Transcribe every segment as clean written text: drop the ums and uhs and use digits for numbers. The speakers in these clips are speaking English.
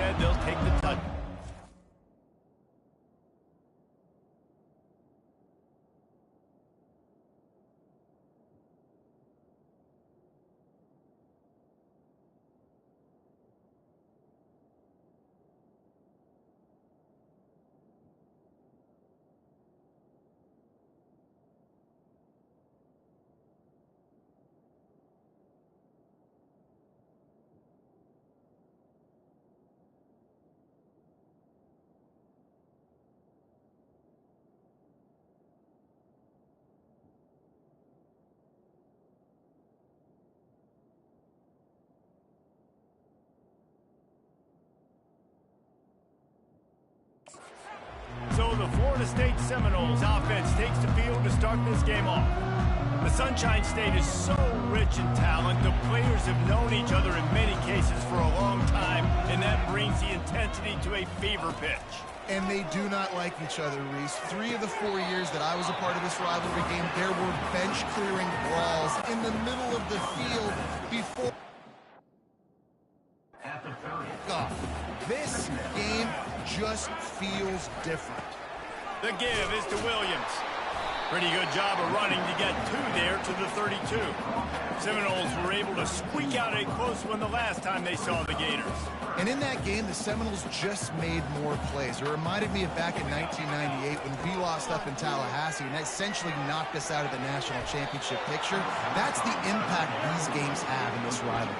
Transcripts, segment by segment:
Instead, they'll take the touch. So the Florida State Seminoles offense takes the field to start this game off. The Sunshine State is so rich in talent. The players have known each other in many cases for a long time, and that brings the intensity to a fever pitch. And they do not like each other, Reese. 3 of the 4 years that I was a part of this rivalry game, there were bench-clearing brawls in the middle of the field before... God, this game just feels different. The give is to Williams. Pretty good job of running to get 2 there to the 32. Seminoles were able to squeak out a close one the last time they saw the Gators. And in that game, the Seminoles just made more plays. It reminded me of back in 1998 when we lost up in Tallahassee and that essentially knocked us out of the national championship picture. That's the impact these games have in this rivalry.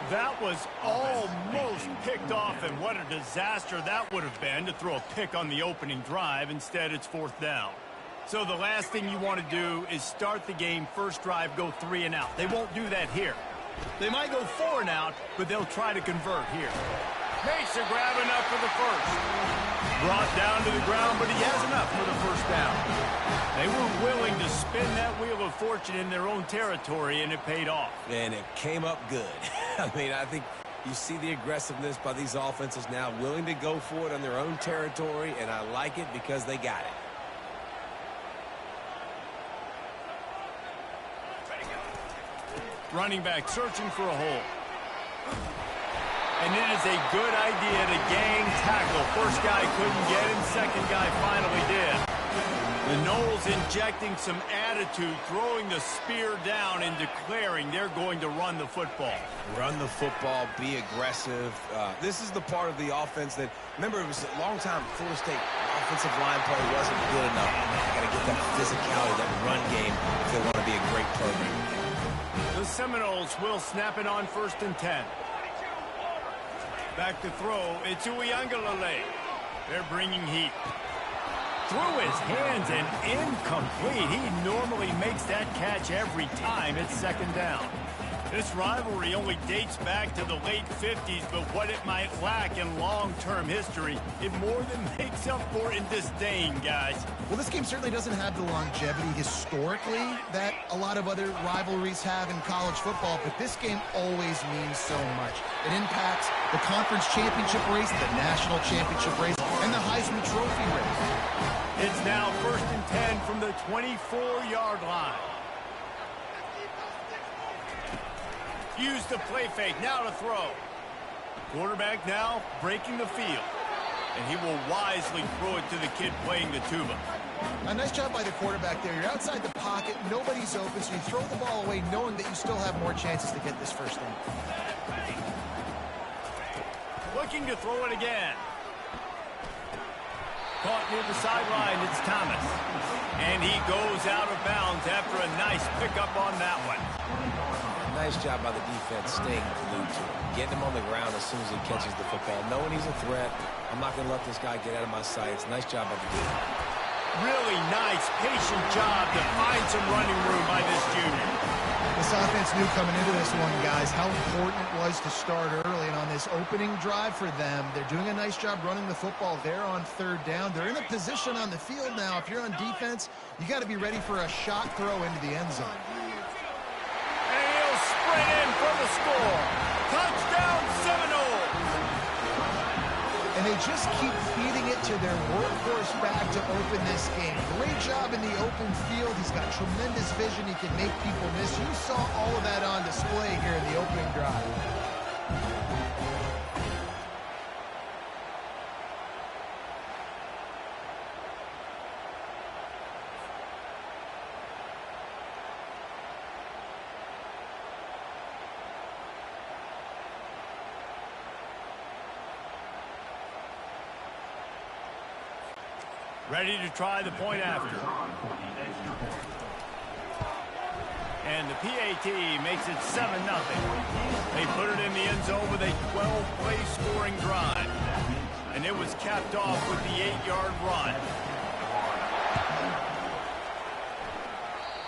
That was almost picked off, and what a disaster that would have been to throw a pick on the opening drive. Instead, it's 4th down. So the last thing you want to do is start the game, first drive, go 3 and out. They won't do that here. They might go 4 and out, but they'll try to convert here. Makes a grab enough for the first. Brought down to the ground, but he has enough for the first down. They were willing to spin that wheel of fortune in their own territory, and it paid off. And it came up good. I mean, I think you see the aggressiveness by these offenses now, willing to go for it on their own territory, and I like it because they got it. Running back searching for a hole. And it is a good idea to gang tackle. First guy couldn't get him, second guy finally did. The Noles injecting some attitude, throwing the spear down and declaring they're going to run the football. Run the football, be aggressive. This is the part of the offense that, remember, it was a long time Florida State offensive line play wasn't good enough. They got to get that physicality, that run game if they want to be a great program. The Seminoles will snap it on 1st and 10. Back to throw, it's Uiagalelei. They're bringing heat. Through his hands and incomplete. He normally makes that catch every time. It's 2nd down. This rivalry only dates back to the late 50s, but what it might lack in long-term history, it more than makes up for in disdain, guys. Well, this game certainly doesn't have the longevity historically that a lot of other rivalries have in college football, but this game always means so much. It impacts the conference championship race, the national championship race, and the Heisman Trophy race. It's now 1st and 10 from the 24-yard line. Use the play fake, now to throw. Quarterback now breaking the field. And he will wisely throw it to the kid playing the tuba. A nice job by the quarterback there. You're outside the pocket, nobody's open, so you throw the ball away knowing that you still have more chances to get this first down. Looking to throw it again. Caught near the sideline, it's Thomas. And he goes out of bounds after a nice pickup on that one. Nice job by the defense staying glued to him. Getting him on the ground as soon as he catches the football. Knowing he's a threat, I'm not going to let this guy get out of my sights. Nice job by the defense. Really nice, patient job to find some running room by this junior. This offense knew coming into this one, guys, how important it was to start early. And on this opening drive for them, they're doing a nice job running the football there on 3rd down. They're in a position on the field now. If you're on defense, you got to be ready for a shot throw into the end zone. And he'll sprint in for the score. Touchdown, Seminoles! And they just keep feeding it to their workhorse back to open this game. Great job in the open field. He's got tremendous vision. He can make people miss. You saw all of that on display here in the opening drive. Ready to try the point after. And the PAT makes it 7-0. They put it in the end zone with a 12-play scoring drive. And it was capped off with the 8-yard run.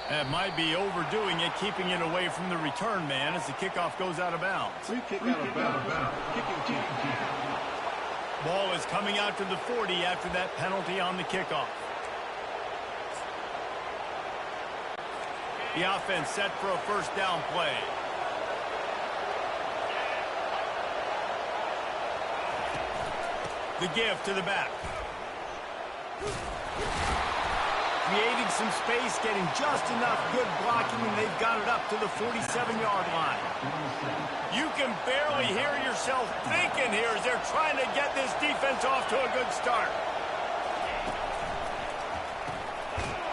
That might be overdoing it, keeping it away from the return man as the kickoff goes out of bounds. Free kick out of bounds. Kicking team. Ball is coming out to the 40 after that penalty on the kickoff. The offense set for a first down play. The give to the back. Creating some space, getting just enough good blocking, and they've got it up to the 47-yard line. You can barely hear yourself thinking here as they're trying to get this defense off to a good start.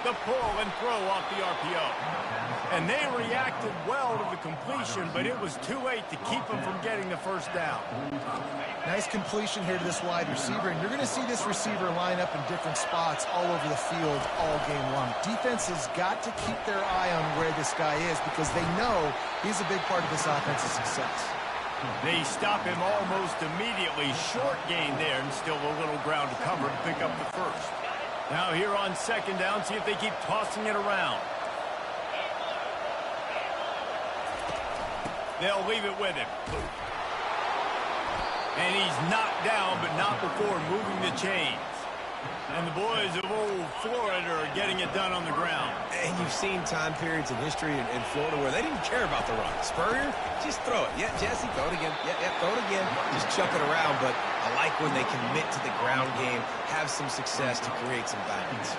The pull and throw off the RPO. And they reacted well to the completion, but it was too late to keep them from getting the first down. Nice completion here to this wide receiver, and you're going to see this receiver line up in different spots all over the field all game long. Defense has got to keep their eye on where this guy is because they know he's a big part of this offense's success. They stop him almost immediately. Short gain there and still a little ground to cover to pick up the first. Now here on second down, see if they keep tossing it around. They'll leave it with him. And he's knocked down, but not before moving the chains. And the boys of old Florida are getting it done on the ground. And you've seen time periods in history in Florida where they didn't care about the run. Spurrier, just throw it. Yeah, Jesse, throw it again. Yeah, throw it again. Just chuck it around. But I like when they commit to the ground game, have some success to create some balance.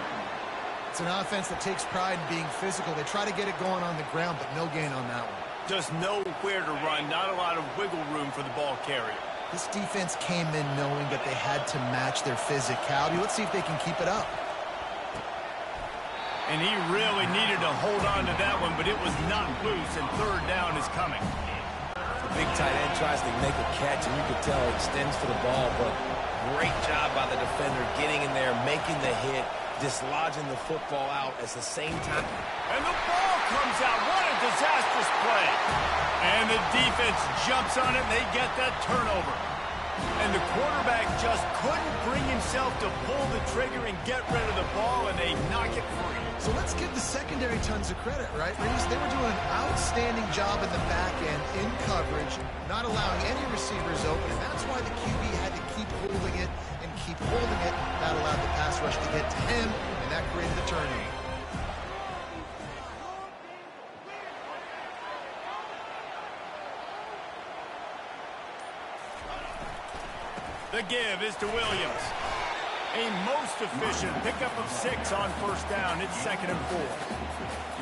It's an offense that takes pride in being physical. They try to get it going on the ground, but no gain on that one. Just know where to run. Not a lot of wiggle room for the ball carrier. This defense came in knowing that they had to match their physicality. Let's see if they can keep it up. And he really needed to hold on to that one, but it was not loose, and third down is coming. The big tight end tries to make a catch, and you can tell he extends for the ball, but great job by the defender getting in there, making the hit, dislodging the football out at the same time. And the ball comes out. What a disastrous play. And the defense jumps on it, and they get that turnover. And the quarterback just couldn't bring himself to pull the trigger and get rid of the ball, and they knock it free. So let's give the secondary tons of credit, right, Reese? They were doing an outstanding job in the back end in coverage, not allowing any receivers open, and that's why the QB had to keep holding it and keep holding it. That allowed the pass rush to get to him, and that created the turnover. The give is to Williams. A most efficient pickup of 6 on first down. It's 2nd and 4.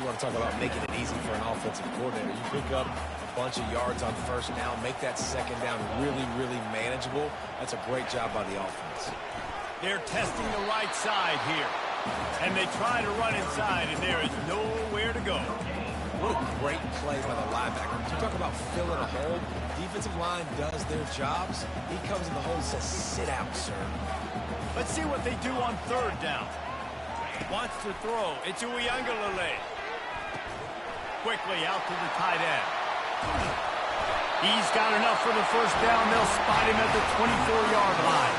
You want to talk about making it easy for an offensive coordinator. You pick up a bunch of yards on first down, make that second down really, really manageable. That's a great job by the offense. They're testing the right side here. And they try to run inside, and there is nowhere to go. What a great play by the linebacker. You talk about filling a hole. Defensive line does their jobs. He comes in the hole and says, sit out, sir. Let's see what they do on third down. Wants to throw. It's Uiagalelei. Quickly out to the tight end. He's got enough for the first down. They'll spot him at the 24-yard line.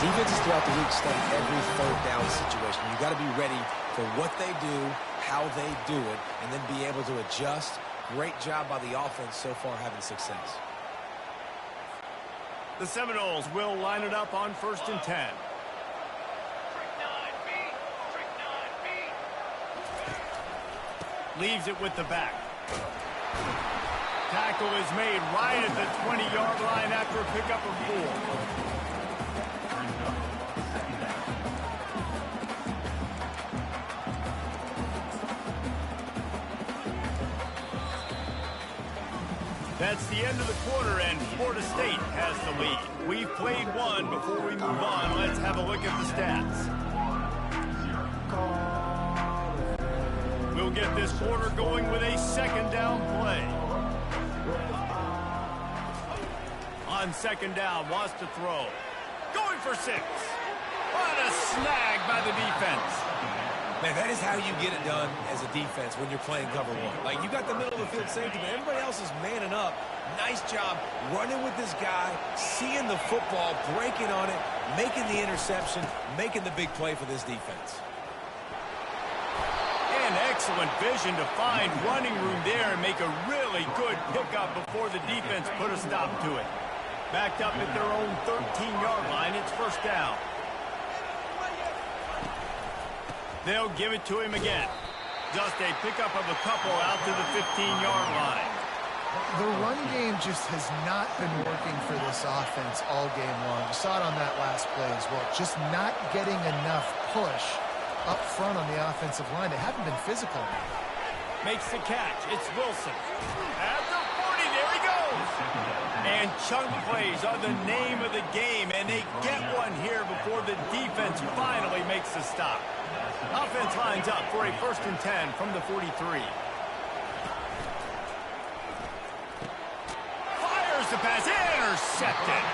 Defenses throughout the week study every third down situation. You got to be ready for what they do, how they do it, and then be able to adjust. Great job by the offense so far having success. The Seminoles will line it up on 1st and 10. Leaves it with the back. Tackle is made right at the 20-yard line after a pickup of 4. That's the end of the quarter, and Florida State has the lead. We've played one. Before we move on, let's have a look at the stats. We'll get this quarter going with a second down play. On second down, wants to throw. Going for 6. What a snag by the defense. Man, that is how you get it done as a defense when you're playing cover one. Like, you got the middle of the field safety, but everybody else is manning up. Nice job running with this guy, seeing the football, breaking on it, making the interception, making the big play for this defense. And excellent vision to find running room there and make a really good pickup before the defense put a stop to it. Backed up at their own 13-yard line, it's first down. They'll give it to him again. Just a pickup of a couple out to the 15-yard line. The run game just has not been working for this offense all game long. You saw it on that last play as well. Just not getting enough push up front on the offensive line. They haven't been physical. Makes the catch. It's Wilson. At the 40, there he goes. And chunk plays are the name of the game, and they get one here before the defense finally makes the stop. Offense lines up for a 1st and 10 from the 43. Fires the pass, intercepted.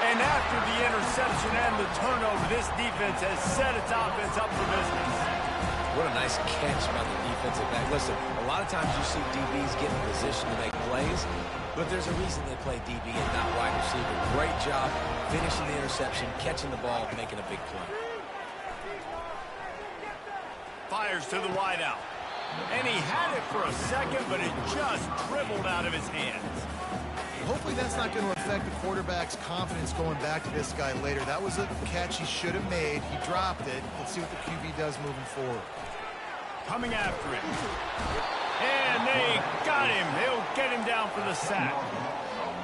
And after the interception and the turnover, this defense has set its offense up for business. What a nice catch by the defensive back. Listen, a lot of times you see DBs get in position to make plays, but there's a reason they play DB and not wide receiver. Great job finishing the interception, catching the ball, making a big play. Fires to the wideout. And he had it for a second, but it just dribbled out of his hands. Hopefully that's not going to affect the quarterback's confidence going back to this guy later. That was a catch he should have made. He dropped it. Let's see what the QB does moving forward. Coming after him. And they got him. They'll get him down for the sack.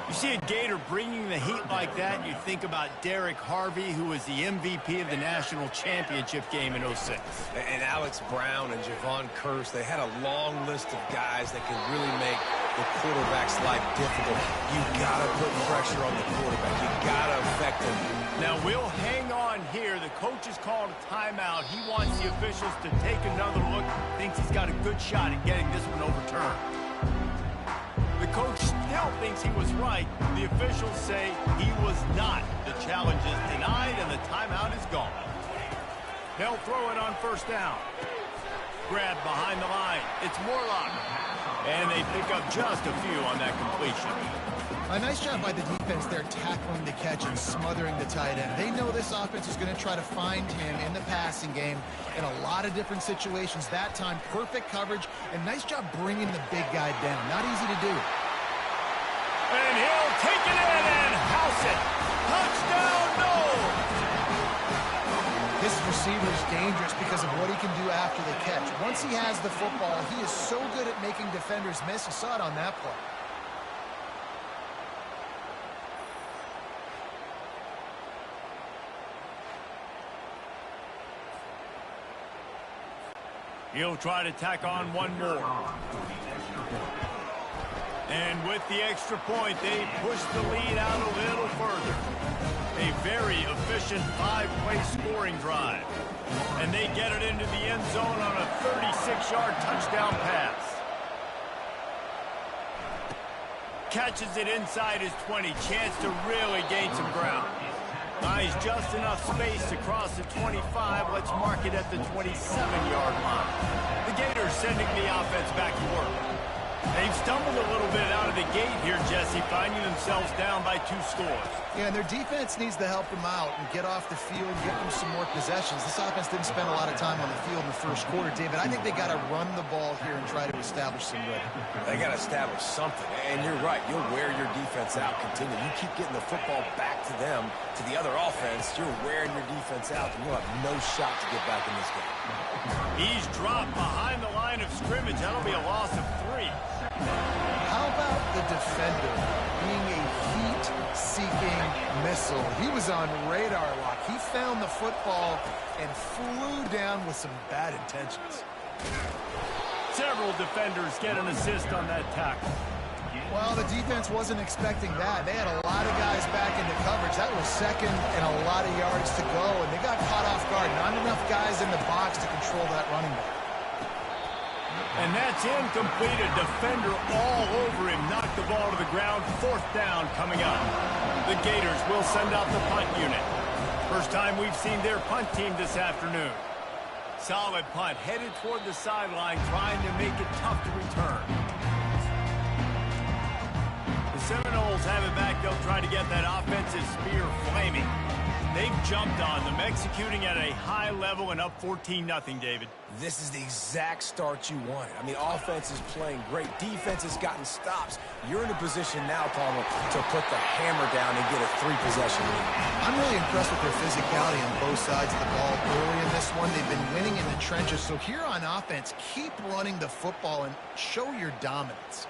You see a Gator bringing the heat like that, you think about Derek Harvey, who was the MVP of the national championship game in 06. And Alex Brown and Javon Curse, they had a long list of guys that could really make the quarterback's life difficult. You got to put pressure on the quarterback. You got to affect him. Now we'll hang on here. The coach has called a timeout. He wants the officials to take another look. Thinks he's got a good shot at getting this one overturned. The coach still thinks he was right. The officials say he was not. The challenge is denied and the timeout is gone. They'll throw it on 1st down. Grab behind the line. It's Morlock. And they pick up just a few on that completion. A nice job by the defense there tackling the catch and smothering the tight end. They know this offense is going to try to find him in the passing game in a lot of different situations. That time, perfect coverage, and nice job bringing the big guy down. Not easy to do. And he'll take it in and house it. Touchdown, no! This receiver is dangerous because of what he can do after the catch. Once he has the football, he is so good at making defenders miss. You saw it on that play. He'll try to tack on one more. And with the extra point, they push the lead out a little further. A very efficient 5-play scoring drive. And they get it into the end zone on a 36-yard touchdown pass. Catches it inside his 20. Chance to really gain some ground. Buys just enough space to cross the 25. Let's mark it at the 27-yard line. The Gators sending the offense back to work. They've stumbled a little bit out of the gate here, Jesse, finding themselves down by 2 scores. Yeah, and their defense needs to help them out and get off the field, get them some more possessions. This offense didn't spend a lot of time on the field in the first quarter, David. I think they got to run the ball here and try to establish some rhythm. They got to establish something. And you're right. You'll wear your defense out. Continue. You keep getting the football back to them, to the other offense. You're wearing your defense out, and you'll have no shot to get back in this game. He's dropped behind the line of scrimmage. That'll be a loss of 3. How about the defender being a heat-seeking missile? He was on radar lock. He found the football and flew down with some bad intentions. Several defenders get an assist on that tackle. Well, the defense wasn't expecting that. They had a lot of guys back into coverage. That was second and a lot of yards to go, and they got caught off guard. Not enough guys in the box to control that running back. And that's incomplete. A defender all over him. Knocked the ball to the ground. 4th down coming up. The Gators will send out the punt unit. First time we've seen their punt team this afternoon. Solid punt, headed toward the sideline, trying to make it tough to return. The Seminoles have it back. They'll try to get that offensive spear flaming. They've jumped on them, executing at a high level and up 14-0, David. This is the exact start you wanted. I mean, offense is playing great. Defense has gotten stops. You're in a position now, Palmer, to put the hammer down and get a 3-possession lead. I'm really impressed with their physicality on both sides of the ball early in this one. They've been winning in the trenches. So here on offense, keep running the football and show your dominance.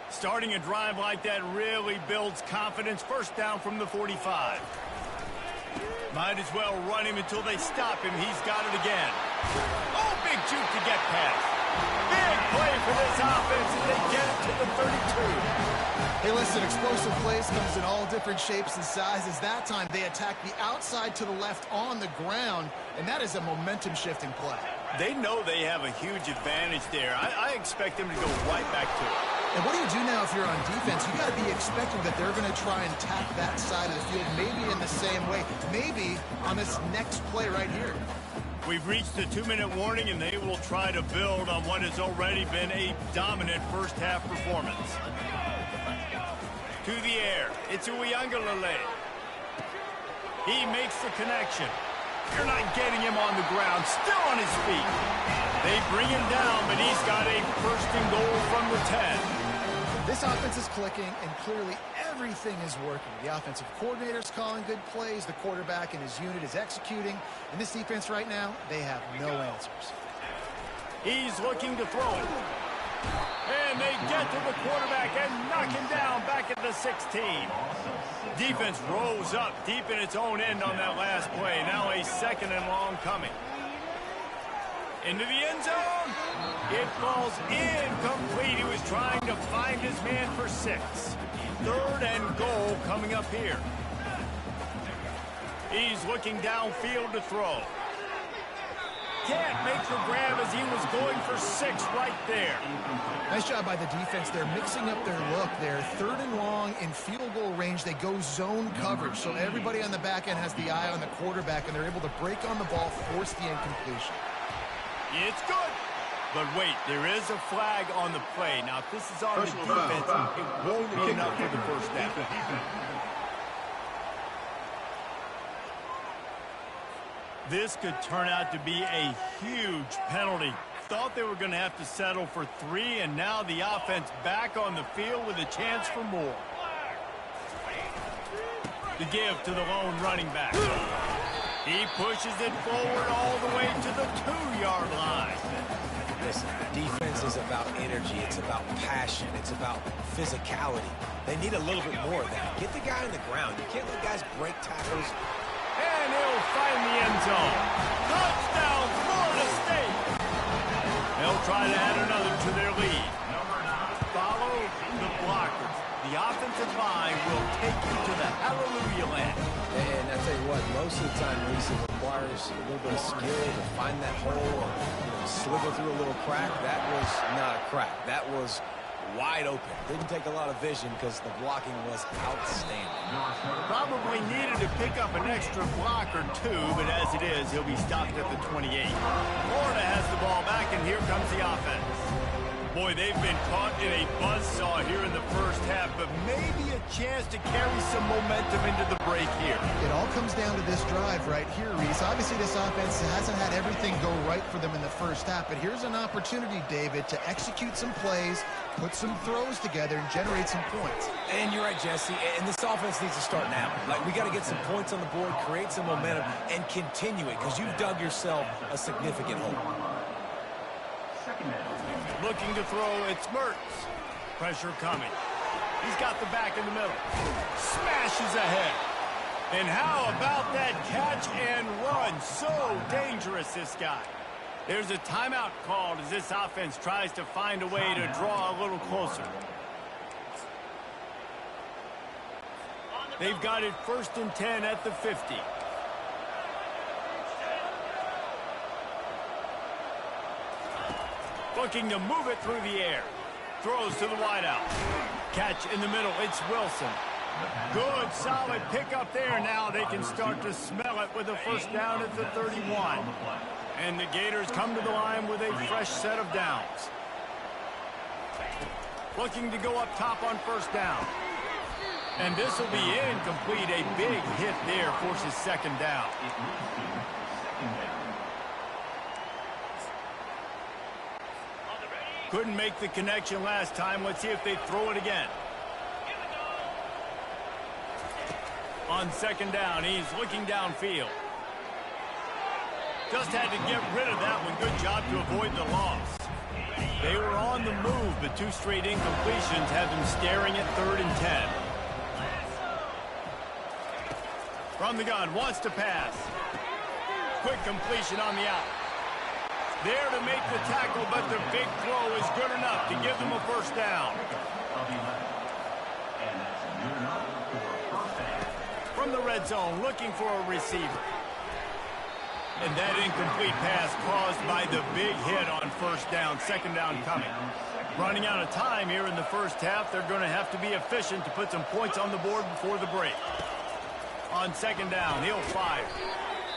Starting a drive like that really builds confidence. First down from the 45. Might as well run him until they stop him. He's got it again. Oh, big juke to get past. Big play for this offense, and they get it to the 32. Hey, listen, explosive plays comes in all different shapes and sizes. That time, they attack the outside to the left on the ground, and that is a momentum-shifting play. They know they have a huge advantage there. I expect them to go right back to it. And what do you do now if you're on defense? You got to be expecting that they're going to try and tap that side of the field, maybe in the same way, maybe on this next play right here. We've reached the 2-minute warning, and they will try to build on what has already been a dominant first-half performance. To the air, it's Uiagalelei. He makes the connection. You're not getting him on the ground, still on his feet. They bring him down, but he's got a first and goal from the 10. This offense is clicking, and clearly everything is working. The offensive coordinator's calling good plays. The quarterback and his unit is executing. And this defense right now, they have no answers. He's looking to throw it. And they get to the quarterback and knock him down back at the 16. Defense rose up deep in its own end on that last play. Now a second and long coming. Into the end zone. It falls incomplete. He was trying to find his man for 6. Third and goal coming up here. He's looking downfield to throw. Can't make the grab as he was going for 6 right there. Nice job by the defense. They're mixing up their look. They're third and long in field goal range. They go zone coverage. So everybody on the back end has the eye on the quarterback, and they're able to break on the ball, force the incompletion. It's good. But wait, there is a flag on the play. Now, if this is on the defense, it won't be enough for the first down. This could turn out to be a huge penalty. Thought they were going to have to settle for 3, and now the offense back on the field with a chance for more. The give to the lone running back. He pushes it forward all the way to the 2-yard line. Listen, defense is about energy. It's about passion. It's about physicality. They need a little bit more of that. Get the guy on the ground. You can't let guys break tackles. And he'll find the end zone. Touchdown, Florida State. They'll try to add another to their lead. Follow the blockers. The offensive line will take you to the hallelujah land. And I tell you what, most of the time, Reese, it requires a little bit of skill to find that hole or slither through a little crack. That was not a crack. That was wide open. Didn't take a lot of vision because the blocking was outstanding. Probably needed to pick up an extra block or 2, but as it is, he'll be stopped at the 28. Florida has the ball back, and here comes the offense. Boy, they've been caught in a buzzsaw here in the first half, but maybe a chance to carry some momentum into the break here. It all comes down to this drive right here, Reese. Obviously, this offense hasn't had everything go right for them in the first half, but here's an opportunity, David, to execute some plays, put some throws together, and generate some points. And you're right, Jesse, and this offense needs to start now. Like, we got to get some points on the board, create some momentum, and continue it, because you've dug yourself a significant hole. Looking to throw, it's Mertz. Pressure coming. He's got the back in the middle. Smashes ahead. And how about that catch and run? So dangerous, this guy. There's a timeout called as this offense tries to find a way to draw a little closer. They've got it 1st and 10 at the 50. Looking to move it through the air. Throws to the wideout. Catch in the middle. It's Wilson. Good, solid pickup there. Now they can start to smell it with a first down at the 31. And the Gators come to the line with a fresh set of downs. Looking to go up top on first down. And this will be incomplete. A big hit there forces second down. Couldn't make the connection last time. Let's see if they throw it again. On second down, he's looking downfield. Just had to get rid of that one. Good job to avoid the loss. They were on the move, but two straight incompletions have them staring at 3rd and 10. From the gun, wants to pass. Quick completion on the out. There to make the tackle, but the big throw is good enough to give them a first down. From the red zone, looking for a receiver. And that incomplete pass caused by the big hit on first down. Second down coming. Running out of time here in the first half. They're going to have to be efficient to put some points on the board before the break. On second down, he'll fire.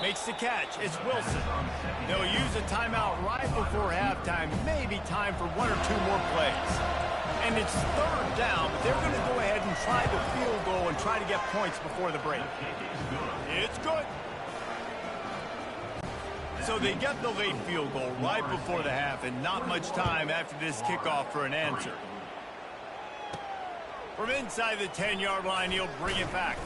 Makes the catch. It's Wilson. They'll use a timeout right before halftime. Maybe time for 1 or 2 more plays. And it's 3rd down, but they're going to go ahead and try the field goal and try to get points before the break. It's good. So they get the late field goal right before the half, and not much time after this kickoff for an answer. From inside the 10-yard line, he'll bring it back.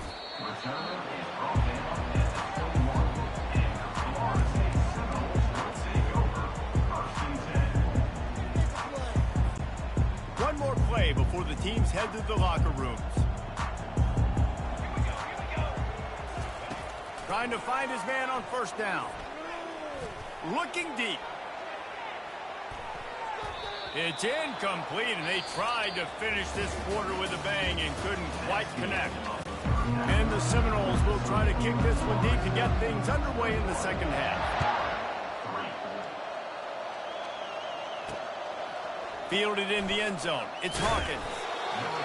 One more play before the teams head to the locker rooms. Trying to find his man on first down. Looking deep. It's incomplete, and they tried to finish this quarter with a bang and couldn't quite connect. And the Seminoles will try to kick this one deep to get things underway in the second half. Fielded in the end zone. It's Hawkins.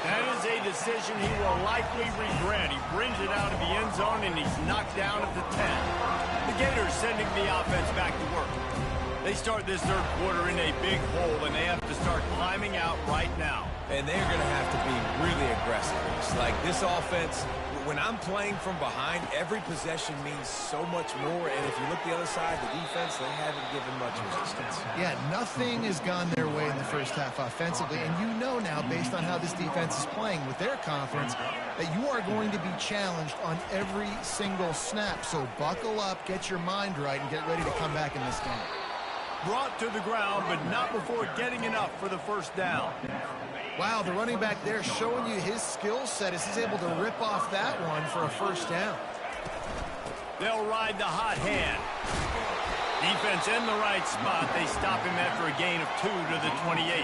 That is a decision he will likely regret. He brings it out of the end zone, and he's knocked down at the 10. The Gators sending the offense back to work. They start this third quarter in a big hole, and they have to start climbing out right now. And they're going to have to be really aggressive. It's like this offense, when I'm playing from behind, every possession means so much more. And if you look the other side, the defense, they haven't given much resistance. Yeah, nothing has gone their way in the first half offensively. And you know now, based on how this defense is playing with their confidence, that you are going to be challenged on every single snap. So buckle up, get your mind right, and get ready to come back in this game. Brought to the ground, but not before getting enough for the first down. Wow, the running back there showing you his skill set as he's able to rip off that one for a first down. They'll ride the hot hand. Defense in the right spot. They stop him after a gain of 2 to the 28.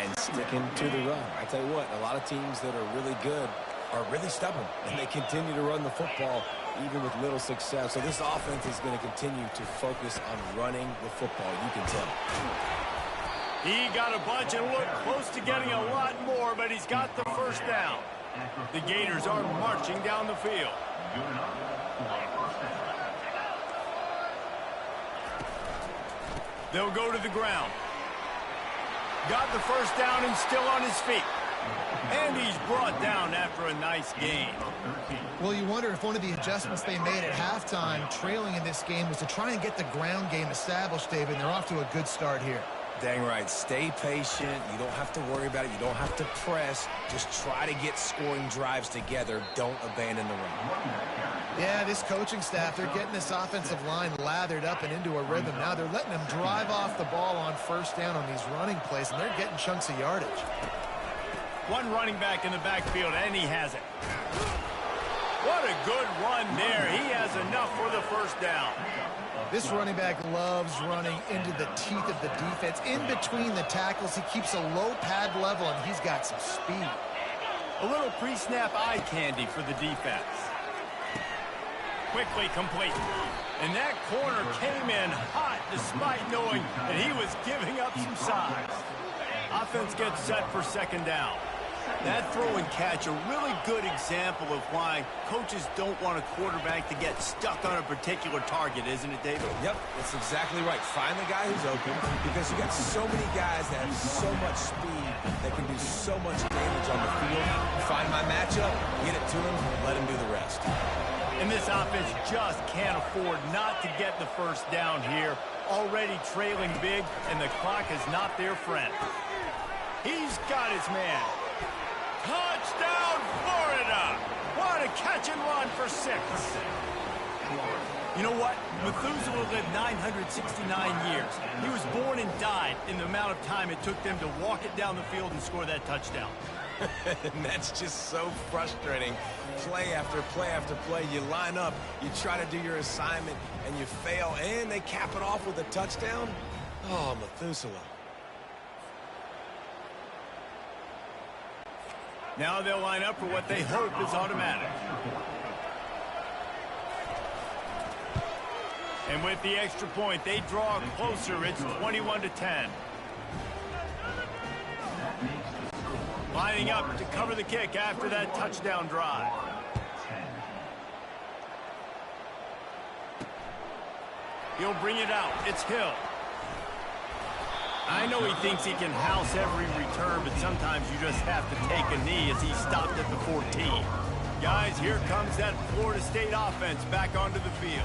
And sticking to the run. I tell you what, a lot of teams that are really good are really stubborn, and they continue to run the football even with little success. So this offense is going to continue to focus on running the football. You can tell. He got a bunch and looked close to getting a lot more, but he's got the first down. The Gators are marching down the field. They'll go to the ground. Got the first down and still on his feet. And he's brought down after a nice gain. Well, you wonder if one of the adjustments they made at halftime, trailing in this game, was to try and get the ground game established, David. And they're off to a good start here. Dang right. Stay patient. You don't have to worry about it. You don't have to press. Just try to get scoring drives together. Don't abandon the run. Yeah, this coaching staff, they're getting this offensive line lathered up and into a rhythm. Now they're letting them drive off the ball on first down on these running plays, and they're getting chunks of yardage. One running back in the backfield, and he has it. What a good run there. He has enough for the first down. This running back loves running into the teeth of the defense. In between the tackles, he keeps a low pad level, and he's got some speed. A little pre-snap eye candy for the defense. Quickly complete. And that corner came in hot despite knowing that he was giving up some size. Offense gets set for second down. That throw and catch, a really good example of why coaches don't want a quarterback to get stuck on a particular target, isn't it, David? Yep, that's exactly right. Find the guy who's open, because you got so many guys that have so much speed that can do so much damage on the field. Find my matchup, get it to him, let him do the rest. And this offense just can't afford not to get the first down here. Already trailing big, and the clock is not their friend. He's got his man. Touchdown, Florida! What a catch and run for 6. You know what? Methuselah lived 969 years. He was born and died in the amount of time it took them to walk it down the field and score that touchdown. And that's just so frustrating. Play after play after play. You line up, you try to do your assignment, and you fail, and they cap it off with a touchdown? Oh, Methuselah. Now they'll line up for what they hope is automatic. And with the extra point, they draw closer. It's 21-10. Lining up to cover the kick after that touchdown drive. He'll bring it out. It's Hill. I know he thinks he can house every return, but sometimes you just have to take a knee as he stopped at the 14. Guys, here comes that Florida State offense back onto the field.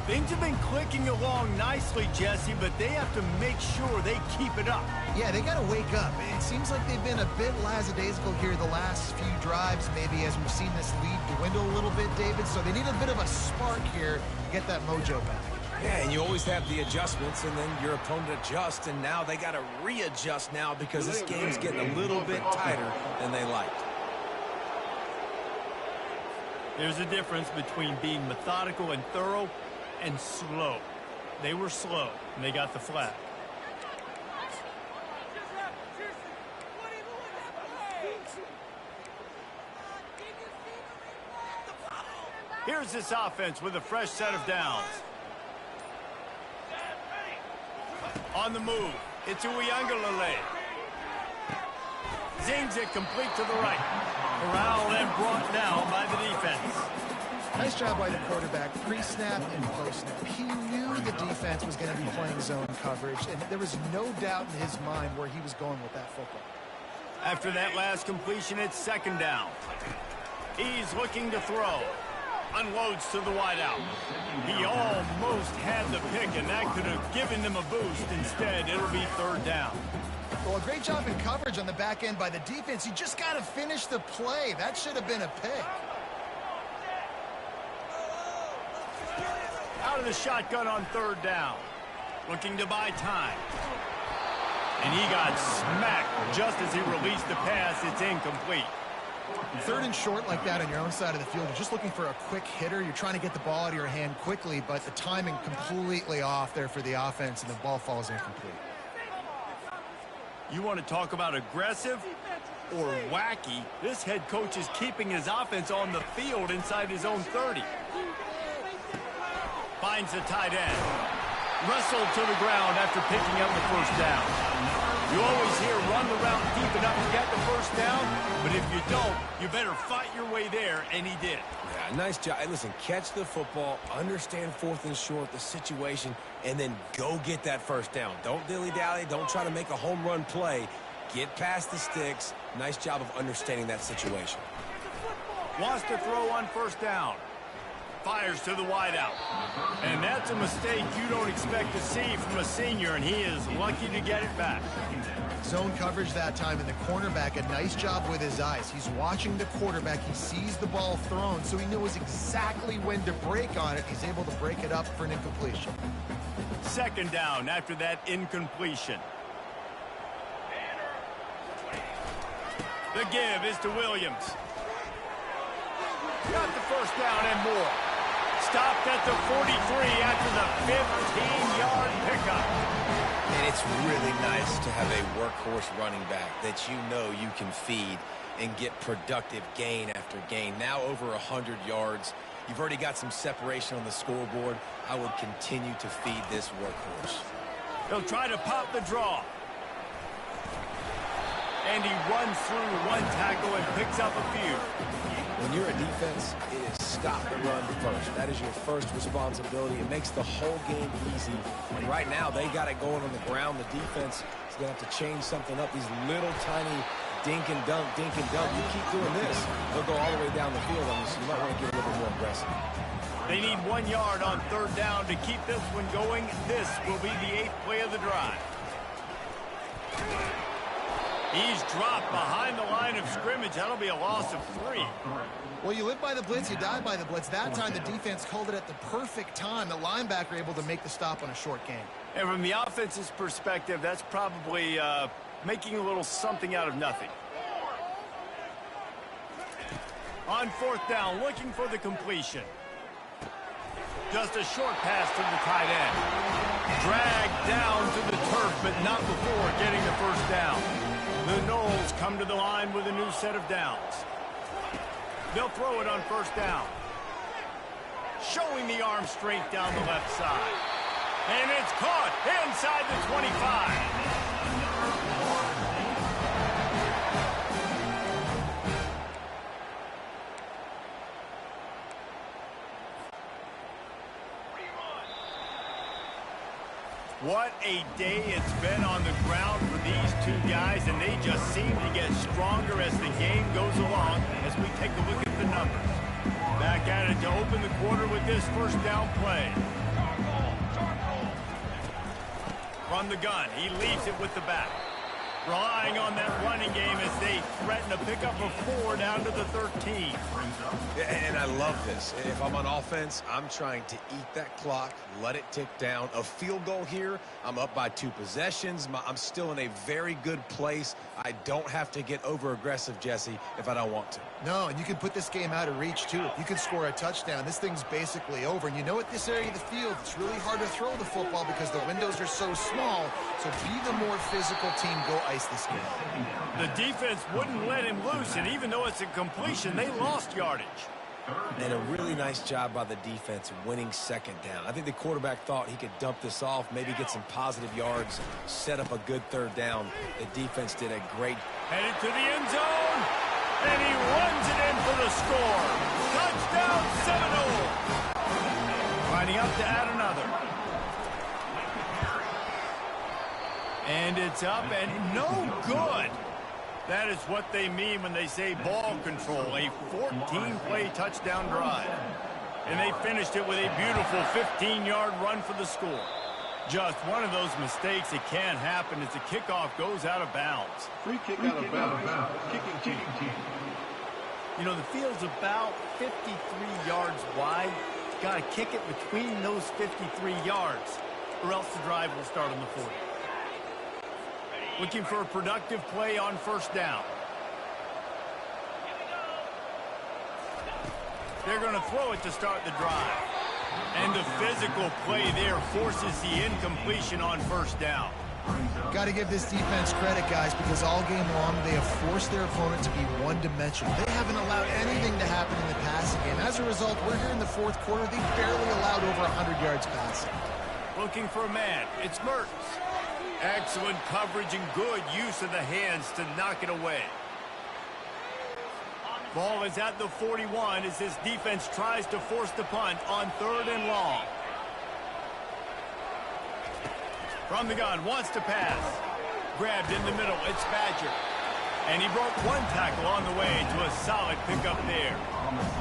Things have been clicking along nicely, Jesse, but they have to make sure they keep it up. Yeah, they got to wake up. It seems like they've been a bit lackadaisical here the last few drives, maybe as we've seen this lead dwindle a little bit, David. So they need a bit of a spark here to get that mojo back. Yeah, and you always have the adjustments, and then your opponent adjusts, and now they got to readjust now because this game's getting a little bit tighter than they liked. There's a difference between being methodical and thorough and slow. They were slow, and they got the flag. Here's this offense with a fresh set of downs. On the move, it's Uiagalelei. Zings it complete to the right. Corral then brought down by the defense. Nice job by the quarterback, pre-snap and post-snap. He knew the defense was going to be playing zone coverage, and there was no doubt in his mind where he was going with that football. After that last completion, it's second down. He's looking to throw. Unloads to the wideout. He almost had the pick, and that could have given them a boost. Instead, it'll be third down. Well, a great job in coverage on the back end by the defense. You just got to finish the play. That should have been a pick. Out of the shotgun on third down. Looking to buy time. And he got smacked just as he released the pass. It's incomplete. Third and short like that on your own side of the field, you're just looking for a quick hitter. You're trying to get the ball out of your hand quickly, but the timing completely off there for the offense, and the ball falls incomplete. You want to talk about aggressive or wacky? This head coach is keeping his offense on the field inside his own 30. Finds the tight end. Wrestled to the ground after picking up the first down. You always hear run the route deep enough to get the first down, but if you don't, you better fight your way there, and he did. Yeah, nice job. Hey, listen, catch the football, understand fourth and short, the situation, and then go get that first down. Don't dilly-dally. Don't try to make a home run play. Get past the sticks. Nice job of understanding that situation. Wants to throw on first down. Fires to the wideout. And that's a mistake you don't expect to see from a senior, and he is lucky to get it back. Zone coverage that time, and the cornerback, a nice job with his eyes. He's watching the quarterback. He sees the ball thrown, so he knows exactly when to break on it. He's able to break it up for an incompletion. Second down after that incompletion. The give is to Williams. Got the first down and more. Stopped at the 43 after the 15-yard pickup. And it's really nice to have a workhorse running back that you know you can feed and get productive gain after gain. Now over 100 yards. You've already got some separation on the scoreboard. I would continue to feed this workhorse. He'll try to pop the draw. And he runs through one tackle and picks up a few. When you're a defense, it is stop the run first. That is your first responsibility. It makes the whole game easy. And right now, they got it going on the ground. The defense is going to have to change something up. These little tiny dink and dunk, dink and dunk. You keep doing this, they'll go all the way down the field on you, so you might want to get a little bit more aggressive. They need 1 yard on third down to keep this one going. This will be the 8th play of the drive. He's dropped behind the line of scrimmage. That'll be a loss of 3. Well, you live by the blitz, you die by the blitz. That time, the defense called it at the perfect time. The linebacker able to make the stop on a short gain. And from the offense's perspective, that's probably making a little something out of nothing. On fourth down, looking for the completion. Just a short pass to the tight end. Dragged down to the turf, but not before getting the first down. The Noles come to the line with a new set of downs. They'll throw it on first down. Showing the arm strength down the left side. And it's caught inside the 25. What a day it's been on the ground for these two guys, and they just seem to get stronger as the game goes along as we take a look at the numbers. Back at it to open the quarter with this first down play. From the gun, he leaves it with the back. Relying on that running game as they threaten to pick up a 4 down to the 13. And I love this. If I'm on offense, I'm trying to eat that clock, let it tick down. A field goal here, I'm up by 2 possessions. I'm still in a very good place. I don't have to get over-aggressive, Jesse, if I don't want to. No, and you can put this game out of reach, too. If you can score a touchdown, this thing's basically over. And you know, at this area of the field, it's really hard to throw the football because the windows are so small. So be the more physical team. Go ice this game. The defense wouldn't let him loose, and even though it's a completion, they lost yardage. And a really nice job by the defense winning second down. I think the quarterback thought he could dump this off, maybe get some positive yards, set up a good third down. The defense did a great... Headed to the end zone, and he runs it in for the score. Touchdown, Seminole. Lining up to add another. And it's up and no good. That is what they mean when they say ball control. A 14-play touchdown drive. And they finished it with a beautiful 15-yard run for the score. Just one of those mistakes that can happen as the kickoff goes out of bounds. Free kick out of bounds. Kicking team. You know, the field's about 53 yards wide. Got to kick it between those 53 yards, or else the drive will start on the 40. Looking for a productive play on first down. They're going to throw it to start the drive. And the physical play there forces the incompletion on first down. Got to give this defense credit, guys, because all game long they have forced their opponent to be one-dimensional. They haven't allowed anything to happen in the passing game. As a result, we're here in the fourth quarter. They barely allowed over 100 yards passing. Looking for a man. It's Mertens. Excellent coverage and good use of the hands to knock it away. Ball is at the 41 as this defense tries to force the punt on third and long. From the gun, wants to pass. Grabbed in the middle, it's Badger. And he broke one tackle on the way to a solid pickup there.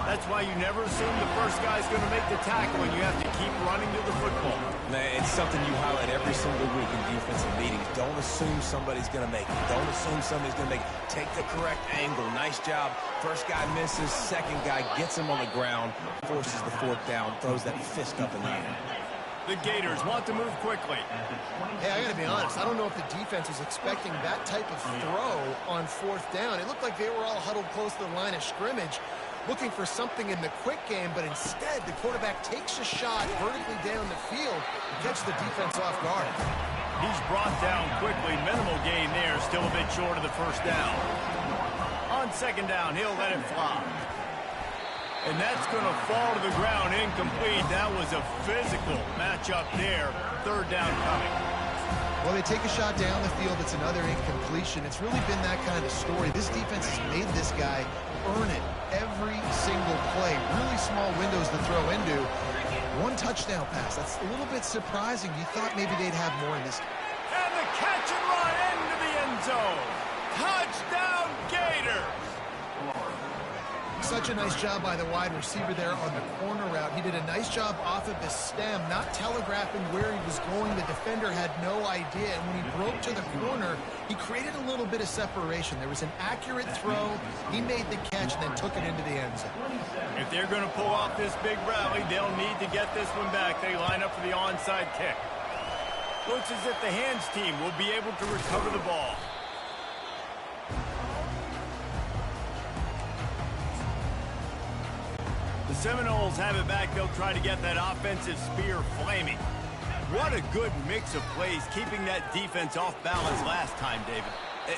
That's why you never assume the first guy's going to make the tackle and you have to keep running to the football. It's something you highlight every single week in defensive meetings. Don't assume somebody's going to make it. Don't assume somebody's going to make it. Take the correct angle. Nice job. First guy misses. Second guy gets him on the ground, forces the fourth down, throws that fist up in the air. The Gators want to move quickly. Hey, I got to be honest. I don't know if the defense was expecting that type of throw on fourth down. It looked like they were all huddled close to the line of scrimmage, looking for something in the quick game, but instead the quarterback takes a shot vertically down the field and catches the defense off guard. He's brought down quickly. Minimal gain there, still a bit short of the first down. On second down, he'll let it fly. And that's going to fall to the ground incomplete. That was a physical matchup there. Third down coming. Well, they take a shot down the field. It's another incompletion. It's really been that kind of story. This defense has made this guy earn it every single play. Really small windows to throw into. One touchdown pass. That's a little bit surprising. You thought maybe they'd have more in this. And the catch and run into the end zone. Touchdown, Gators! Such a nice job by the wide receiver there on the corner route. He did a nice job off of the stem, not telegraphing where he was going. The defender had no idea, and when he broke to the corner, he created a little bit of separation. There was an accurate throw. He made the catch and then took it into the end zone. If they're going to pull off this big rally, they'll need to get this one back. They line up for the onside kick. Looks as if the hands team will be able to recover the ball. The Seminoles have it back. They'll try to get that offensive spear flaming. What a good mix of plays, keeping that defense off balance last time, David.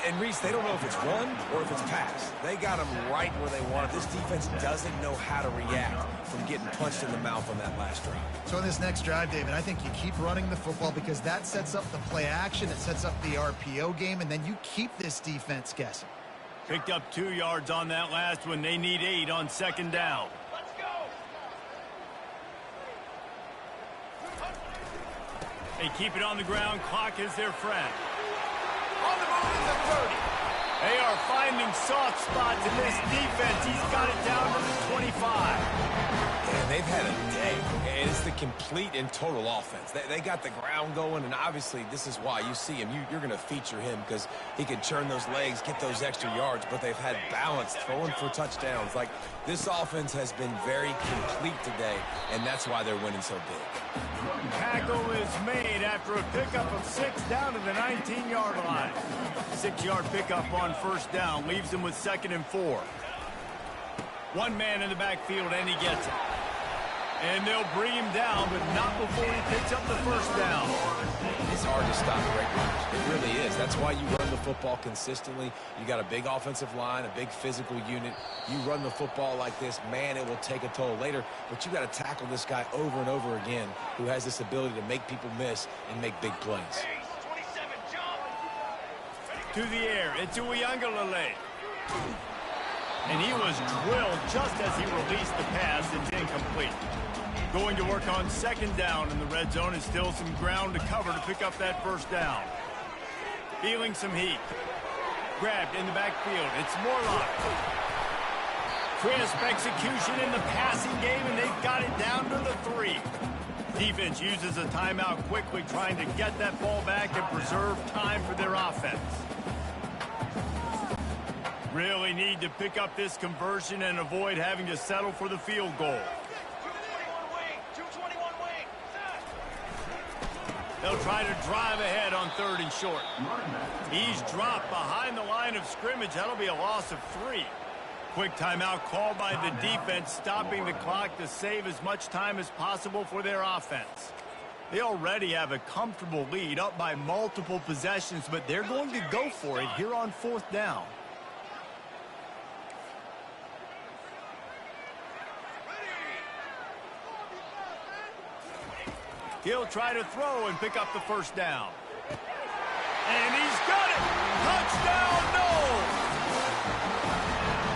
And Reese, they don't know if it's run or if it's pass. They got them right where they want it. This defense doesn't know how to react from getting punched in the mouth on that last drive. So in this next drive, David, I think you keep running the football because that sets up the play action. It sets up the RPO game, and then you keep this defense guessing. Picked up 2 yards on that last one. They need 8 on second down. They keep it on the ground. Clock is their friend. On the move is the 30. They are finding soft spots in this defense. He's got it down to the 25. And they've had a day. And it's the complete and total offense. They got the ground going, and obviously this is why you see him. You're going to feature him because he can churn those legs, get those extra yards, but they've had balance, throwing for touchdowns. Like, this offense has been very complete today, and that's why they're winning so big. Tackle is made after a pickup of 6 down to the 19-yard line. 6-yard pickup on first down leaves them with 2nd and 4. One man in the backfield, and he gets it. And they'll bring him down, but not before he picks up the first down. It's hard to stop great runners. It really is. That's why you run the football consistently. You got a big offensive line, a big physical unit. You run the football like this, man, it will take a toll later. But you got to tackle this guy over and over again who has this ability to make people miss and make big plays. To the air, it's Uiagalelei. And he was drilled just as he released the pass. It's incomplete. Going to work on second down in the red zone, and still some ground to cover to pick up that first down. Feeling some heat. Grabbed in the backfield. It's Morlock. Crisp execution in the passing game, and they've got it down to the 3. Defense uses a timeout quickly, trying to get that ball back and preserve time for their offense. Really need to pick up this conversion and avoid having to settle for the field goal. They'll try to drive ahead on 3rd and short. He's dropped behind the line of scrimmage. That'll be a loss of 3. Quick timeout called by the defense, stopping the clock to save as much time as possible for their offense. They already have a comfortable lead, up by multiple possessions, but they're going to go for it here on 4th down. He'll try to throw and pick up the first down. And he's got it! Touchdown, no!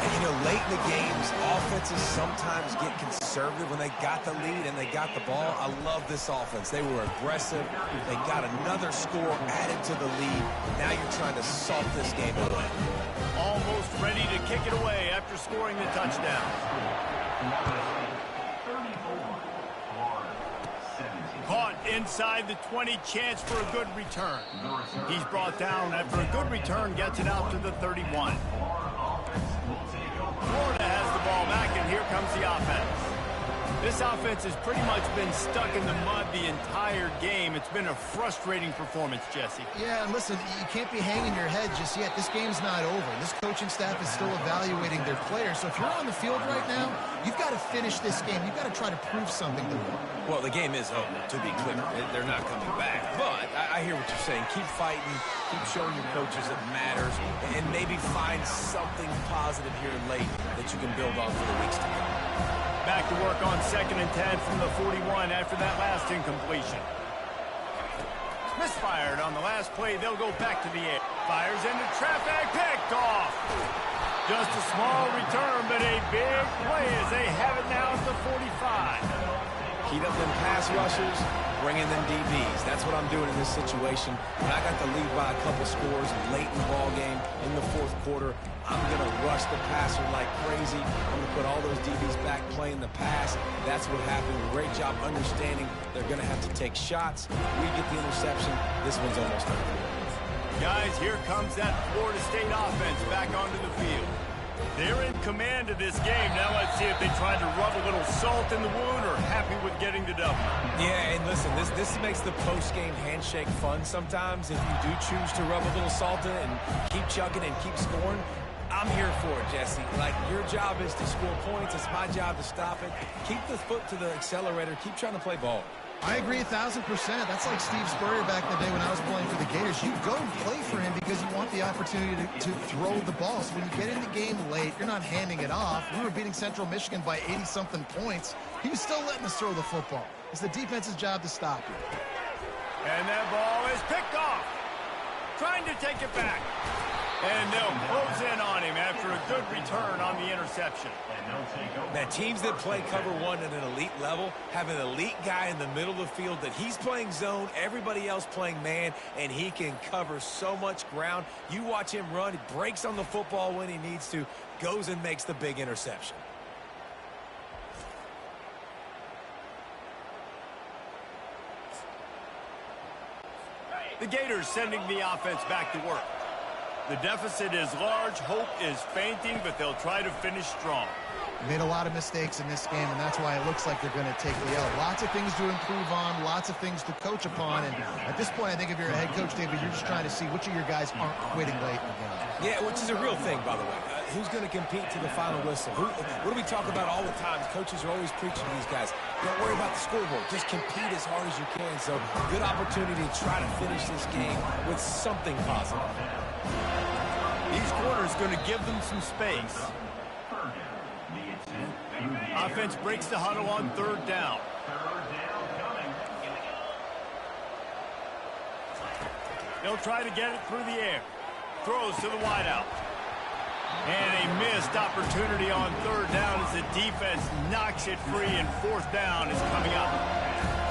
And, you know, late in the games, offenses sometimes get conservative when they got the lead and they got the ball. I love this offense. They were aggressive. They got another score added to the lead. Now you're trying to salt this game away. Almost ready to kick it away after scoring the touchdown. Caught inside the 20, chance for a good return. He's brought down after a good return, gets it out to the 31. Florida has the ball back, and here comes the offense. This offense has pretty much been stuck in the mud the entire game. It's been a frustrating performance, Jesse. Yeah, and listen, you can't be hanging your head just yet. This game's not over. This coaching staff is still evaluating their players. So if you're on the field right now, you've got to finish this game. You've got to try to prove something to them. Well, the game is over, to be clear. They're not coming back. But I hear what you're saying. Keep fighting. Keep showing your coaches it matters. And maybe find something positive here late that you can build on for the weeks to come. Back to work on 2nd and 10 from the 41 after that last incompletion. Misfired on the last play. They'll go back to the air. Fires into traffic. Picked off. Just a small return, but a big play as they have it now at the 45. Heat up them pass rushers, bringing them DBs. That's what I'm doing in this situation. When I got the lead by a couple scores late in the ball game in the fourth quarter, I'm going to rush the passer like crazy. I'm going to put all those DBs back playing the pass. That's what happened. Great job understanding they're going to have to take shots. We get the interception. This one's almost over. Guys, here comes that Florida State offense back onto the field. They're in command of this game. Now let's see if they try to rub a little salt in the wound or happy with getting the W. Yeah, and listen, this makes the post-game handshake fun sometimes. If you do choose to rub a little salt in it and keep chugging and keep scoring, I'm here for it, Jesse. Like, your job is to score points. It's my job to stop it. Keep the foot to the accelerator. Keep trying to play ball. I agree 1,000%. That's like Steve Spurrier back in the day when I was playing for the Gators. You go and play for him because you want the opportunity to throw the ball. So when you get in the game late, you're not handing it off. We were beating Central Michigan by 80-something points. He was still letting us throw the football. It's the defense's job to stop you. And that ball is picked off. Trying to take it back. And they'll close in on him after a good return on the interception. Now, teams that play cover one at an elite level have an elite guy in the middle of the field that he's playing zone, everybody else playing man, and he can cover so much ground. You watch him run, he breaks on the football when he needs to, goes and makes the big interception. The Gators sending the offense back to work. The deficit is large, hope is fainting, but they'll try to finish strong. Made a lot of mistakes in this game, and that's why it looks like they're going to take the L. Lots of things to improve on, lots of things to coach upon, and at this point, I think if you're a head coach, David, you're just trying to see which of your guys aren't quitting late in the game. Yeah, which is a real thing, by the way. Who's going to compete to the final whistle? What do we talk about all the time? Coaches are always preaching to these guys. Don't worry about the scoreboard. Just compete as hard as you can. So, good opportunity to try to finish this game with something positive. These corners going to give them some space. Offense breaks the huddle on third down. They'll try to get it through the air. Throws to the wideout. And a missed opportunity on third down as the defense knocks it free, and fourth down is coming up.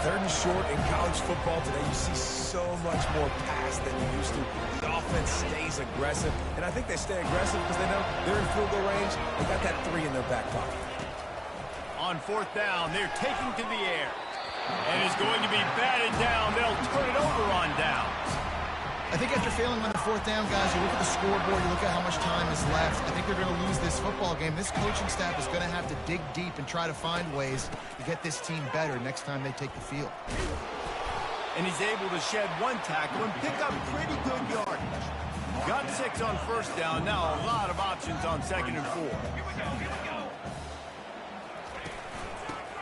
Third and short in college football today, you see so much more pass than you used to. The offense stays aggressive, and I think they stay aggressive because they know they're in field goal range. They got that 3 in their back pocket. On fourth down, they're taking to the air. And is going to be batted down. They'll turn it over on downs. I think after failing on the fourth down, guys, you look at the scoreboard, you look at how much time is left. I think they're going to lose this football game. This coaching staff is going to have to dig deep and try to find ways to get this team better next time they take the field. And he's able to shed one tackle and pick up pretty good yardage. Got 6 on first down. Now a lot of options on second and 4.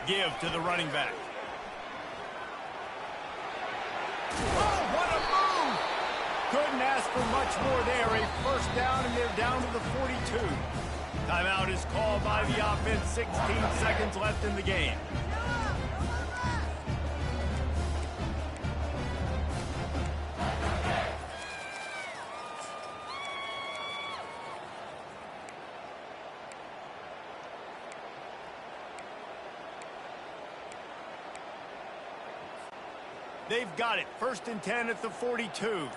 Give to the running back. Oh, what a move! Couldn't ask for much more there. A first down, and they're down to the 42. Timeout is called by the offense. 16 seconds left in the game. They've got it. First and 10 at the 42.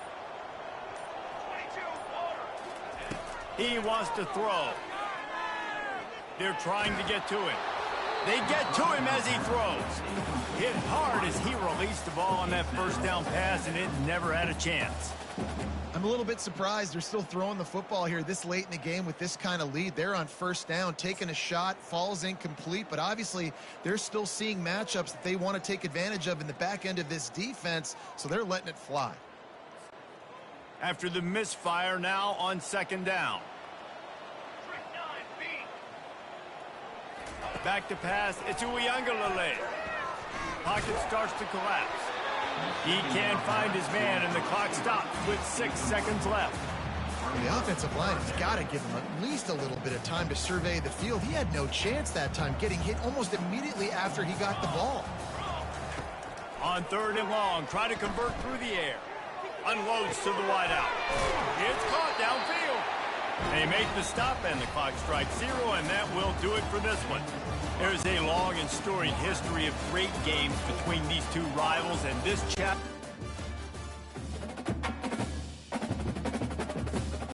He wants to throw. They're trying to get to him. They get to him as he throws. Hit hard as he released the ball on that first down pass, and it never had a chance. I'm a little bit surprised they're still throwing the football here this late in the game with this kind of lead. They're on first down, taking a shot, falls incomplete, but obviously they're still seeing matchups that they want to take advantage of in the back end of this defense, so they're letting it fly. After the misfire, now on second down. Back to pass. It's Uiagalelei. Pocket starts to collapse. He can't find his man, and the clock stops with 6 seconds left. The offensive line has got to give him at least a little bit of time to survey the field. He had no chance that time, getting hit almost immediately after he got the ball. On 3rd and long, try to convert through the air. Unloads to the wideout. It's caught downfield. They make the stop, and the clock strikes 0, and that will do it for this one. There's a long and storied history of great games between these two rivals, and this chapter